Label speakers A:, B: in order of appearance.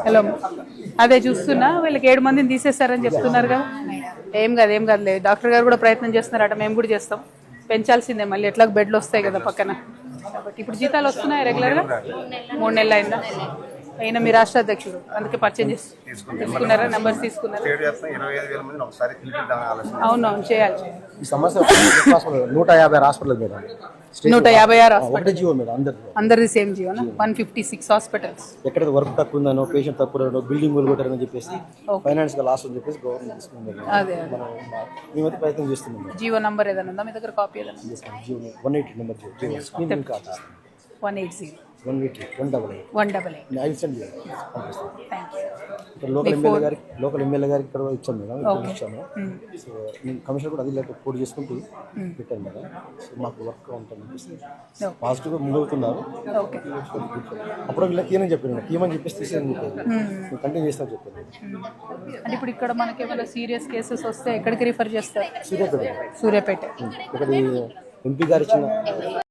A: Hello, అదే చూస్తున్నా, వీళ్ళకి 7 మందిని తీసేస్తారని చెప్తున్నారు కదా. ఏం కాదు లేదు, డాక్టర్ గారు కూడా ప్రయత్నం చేస్తున్నారట, మేము కూడా చేస్తాం. పెంచాల్సిందే మళ్ళీ, ఎట్లా బెడ్లు వస్తాయి కదా పక్కన. కాబట్టి ఇప్పుడు జీతాలు వస్తున్నాయి రెగ్యులర్గా. 3 నెలలు అయిందా? అయినా మీ రాష్ట్ర అధ్యక్షుడు అందుకే పర్చేజ్ తీసుకున్నారా, నెంబర్స్ తీసుకున్నారా? అవునవును, చేయాలి.
B: ఈ సమస్య 156 హాస్పిటల్ మేడం,
A: 156 అందరిది సేమ్ జీవో. 156 హాస్పిటల్స్.
B: ఎక్కడైతే వర్క్ తక్కువ ఉందనో, పేషెంట్ తక్కువ, బిల్డింగ్ కొట్టారని చెప్పేసి ఫైనాన్స్ గా లాస్ అని చెప్పేసి గవర్నమెంట్ తీసుకుంది.
A: అదే
B: మేమైతే ప్రయత్నం చేస్తున్నాం.
A: జీవో నంబర్ ఏదైనా ఉందా మీ దగ్గర? కాపీ ఏదైనా?
B: 180 నెంబర్
A: 180
B: లోకల్ ఎమ్మెల్యే గారికి ఇక్కడ ఇచ్చాను మేడం, ఇచ్చాను. సో కమిషనర్ కూడా అది లేక పోటీ చేసుకుంటూ పెట్టాను మేడం. సో మాకు వర్క్ ఉంటుంది, పాజిటివ్గా ముందవుతున్నారు. అప్పుడు వీళ్ళకి కీమని చెప్పాను, కీమని చెప్పేసి తీసేయని చెప్పాను, కంటిన్యూ చేస్తాను చెప్పాను.
A: అంటే ఇప్పుడు ఇక్కడ మనకి ఏమైనా సీరియస్ కేసెస్ వస్తే ఎక్కడికి రిఫర్ చేస్తారు?
B: సూర్యాపేట.
A: సూర్యాపేట.
B: ఇక్కడ ఎంపీ గారు ఇచ్చిన